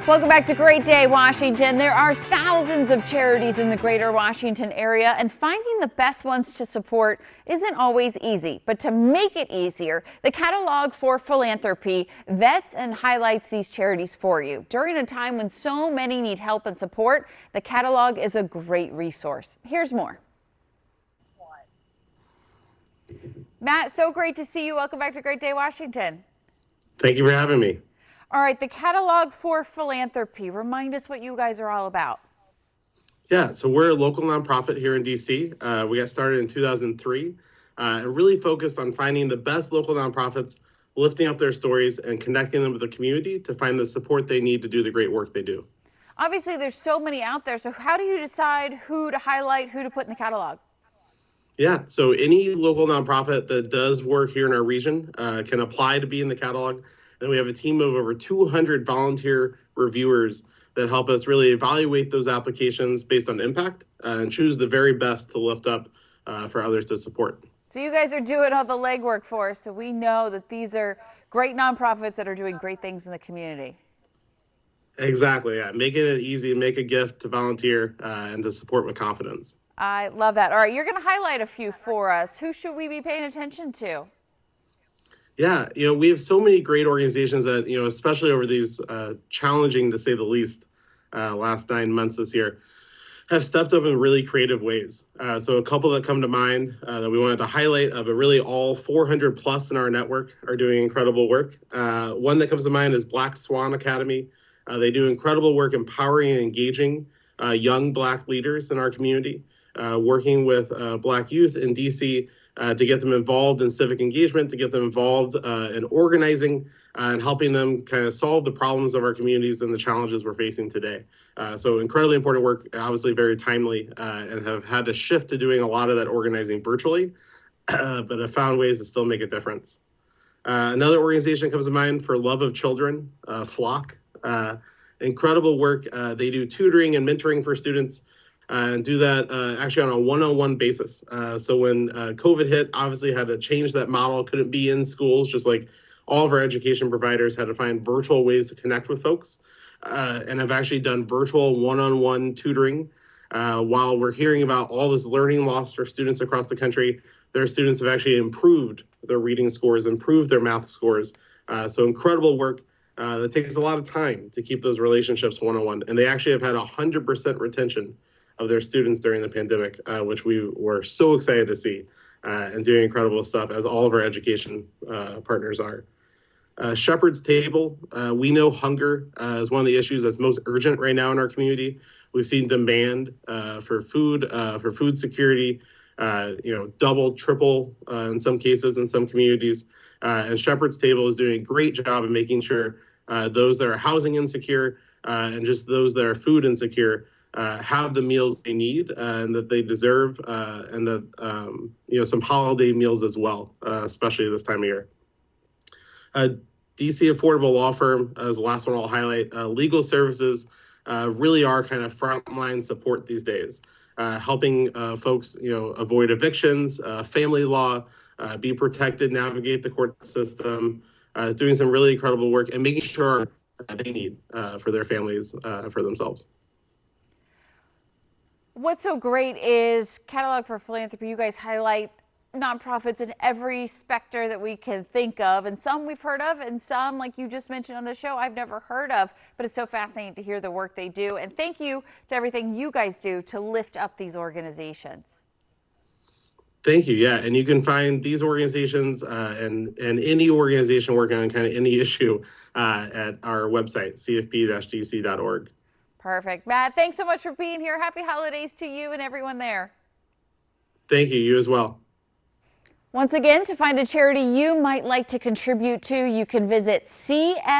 Welcome back to Great Day, Washington. There are thousands of charities in the greater Washington area, and finding the best ones to support isn't always easy. But to make it easier, the Catalogue for Philanthropy vets and highlights these charities for you. During a time when so many need help and support, the Catalogue is a great resource. Here's more. Matt, so great to see you. Welcome back to Great Day, Washington. Thank you for having me. All right, the Catalogue for Philanthropy. Remind us what you guys are all about. Yeah, so we're a local nonprofit here in DC. We got started in 2003 and really focused on finding the best local nonprofits, lifting up their stories and connecting them with the community to find the support they need to do the great work they do. Obviously, there's so many out there. So how do you decide who to highlight, who to put in the catalog? Yeah, so any local nonprofit that does work here in our region can apply to be in the catalog. And we have a team of over 200 volunteer reviewers that help us really evaluate those applications based on impact and choose the very best to lift up for others to support. So you guys are doing all the legwork for us, so we know that these are great nonprofits that are doing great things in the community. Exactly, yeah. Making it easy, make a gift to volunteer and to support with confidence. I love that. All right, you're going to highlight a few for us. Who should we be paying attention to? Yeah, we have so many great organizations that, especially over these challenging, to say the least, last 9 months this year, have stepped up in really creative ways. So a couple that come to mind that we wanted to highlight, but really all 400 plus in our network are doing incredible work. One that comes to mind is Black Swan Academy. They do incredible work empowering and engaging young Black leaders in our community, working with Black youth in DC to get them involved in civic engagement, to get them involved in organizing and helping them kind of solve the problems of our communities and the challenges we're facing today. So incredibly important work, obviously very timely, and have had to shift to doing a lot of that organizing virtually, but have found ways to still make a difference. Another organization comes to mind for Love of Children, Flock. Incredible work. They do tutoring and mentoring for students and do that actually on a one-on-one basis. So when COVID hit, obviously had to change that model, couldn't be in schools, just like all of our education providers had to find virtual ways to connect with folks and have actually done virtual one-on-one tutoring. While we're hearing about all this learning loss for students across the country, their students have actually improved their reading scores, improved their math scores. So incredible work. That takes a lot of time to keep those relationships one-on-one. And they actually have had 100% retention of their students during the pandemic, which we were so excited to see and doing incredible stuff, as all of our education partners are. Shepherd's Table, we know hunger is one of the issues that's most urgent right now in our community. We've seen demand for food security, double, triple in some cases in some communities. And Shepherd's Table is doing a great job of making sure those that are housing insecure and just those that are food insecure have the meals they need and that they deserve, and that some holiday meals as well, especially this time of year. DC Affordable Law Firm is the last one I'll highlight. Legal services really are kind of frontline support these days, helping folks avoid evictions, family law, be protected, navigate the court system, doing some really incredible work and making sure they need for their families, for themselves. What's so great is Catalogue for Philanthropy. You guys highlight nonprofits in every specter that we can think of, and some we've heard of, and some, like you just mentioned on the show, I've never heard of, but it's so fascinating to hear the work they do. And thank you to everything you guys do to lift up these organizations. Thank you. Yeah, and you can find these organizations and any organization working on kind of any issue at our website, cfp-dc.org. Perfect. Matt, thanks so much for being here. Happy holidays to you and everyone there. Thank you. You as well. Once again, to find a charity you might like to contribute to, you can visit cfp-dc.org.